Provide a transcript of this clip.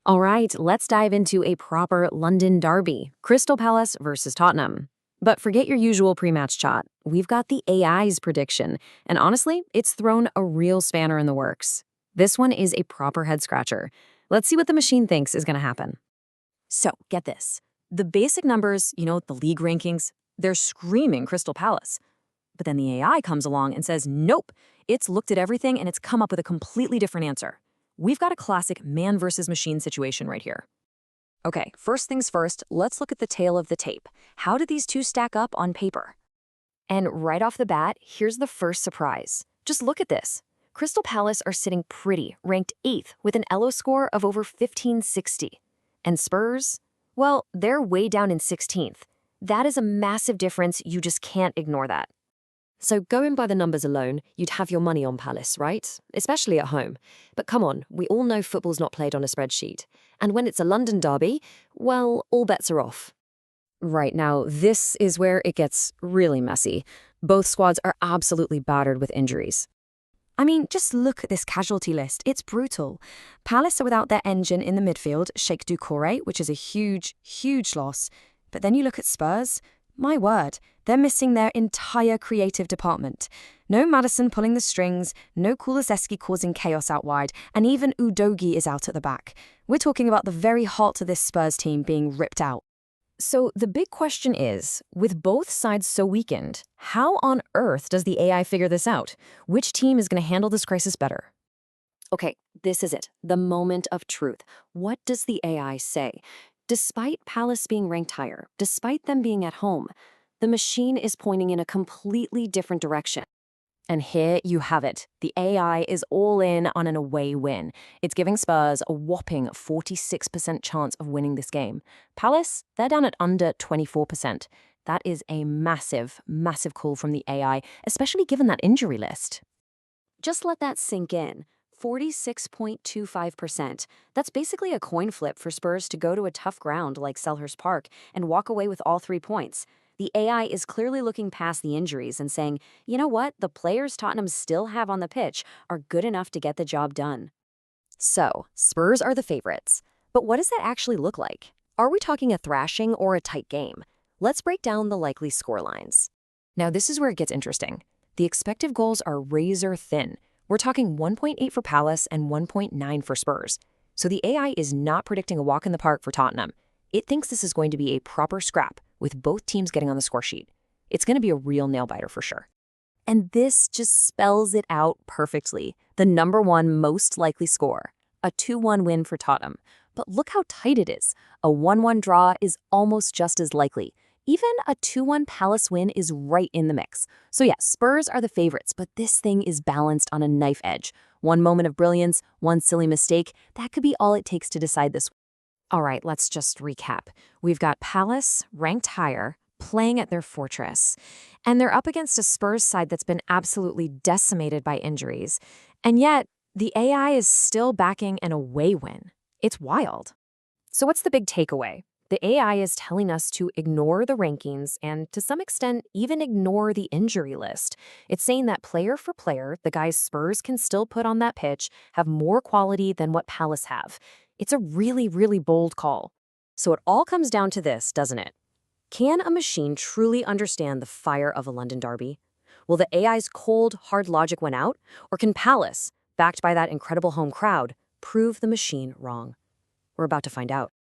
All right, let's dive into a proper London derby, Crystal Palace versus Tottenham. But forget your usual pre-match chat. We've got the AI's prediction, and honestly, it's thrown a real spanner in the works. This one is a proper head-scratcher. Let's see what the machine thinks is going to happen. So, get this. The basic numbers, the league rankings, they're screaming Crystal Palace. But then the AI comes along and says, nope, it's looked at everything and it's come up with a completely different answer. We've got a classic man versus machine situation right here. Okay, first things first, let's look at the tail of the tape. How do these two stack up on paper? And right off the bat, here's the first surprise. Just look at this. Crystal Palace are sitting pretty, ranked 8th with an ELO score of over 1560. And Spurs? Well, they're way down in 16th. That is a massive difference, you just can't ignore that. So going by the numbers alone, you'd have your money on Palace, right? Especially at home. But come on, we all know football's not played on a spreadsheet. And when it's a London derby, well, all bets are off. Right now, this is where it gets really messy. Both squads are absolutely battered with injuries. I mean, just look at this casualty list. It's brutal. Palace are without their engine in the midfield, Sheikh Doucouré, which is a huge, huge loss. But then you look at Spurs. My word, they're missing their entire creative department. No Maddison pulling the strings, no Kulusevski causing chaos out wide, and even Udogie is out at the back. We're talking about the very heart of this Spurs team being ripped out. So the big question is, with both sides so weakened, how on earth does the AI figure this out? Which team is going to handle this crisis better? Okay, this is it, the moment of truth. What does the AI say? Despite Palace being ranked higher, despite them being at home, the machine is pointing in a completely different direction. And here you have it. The AI is all in on an away win. It's giving Spurs a whopping 46% chance of winning this game. Palace, they're down at under 24%. That is a massive, massive call from the AI, especially given that injury list. Just let that sink in. 46.25%. That's basically a coin flip for Spurs to go to a tough ground like Selhurst Park and walk away with all 3 points. The AI is clearly looking past the injuries and saying, you know what, the players Tottenham still have on the pitch are good enough to get the job done. So, Spurs are the favorites. But what does that actually look like? Are we talking a thrashing or a tight game? Let's break down the likely scorelines. Now, this is where it gets interesting. The expected goals are razor thin. We're talking 1.8 for Palace and 1.9 for Spurs. So the AI is not predicting a walk in the park for Tottenham. It thinks this is going to be a proper scrap, with both teams getting on the score sheet. It's going to be a real nail-biter for sure. And this just spells it out perfectly. The number one most likely score, a 2-1 win for Tottenham. But look how tight it is. A 1-1 draw is almost just as likely. Even a 2-1 Palace win is right in the mix. So yeah, Spurs are the favorites, but this thing is balanced on a knife edge. One moment of brilliance, one silly mistake, that could be all it takes to decide this. All right, let's just recap. We've got Palace, ranked higher, playing at their fortress. And they're up against a Spurs side that's been absolutely decimated by injuries. And yet, the AI is still backing an away win. It's wild. So what's the big takeaway? The AI is telling us to ignore the rankings and, to some extent, even ignore the injury list. It's saying that player for player, the guys Spurs can still put on that pitch have more quality than what Palace have. It's a really, really bold call. So it all comes down to this, doesn't it? Can a machine truly understand the fire of a London derby? Will the AI's cold, hard logic win out? Or can Palace, backed by that incredible home crowd, prove the machine wrong? We're about to find out.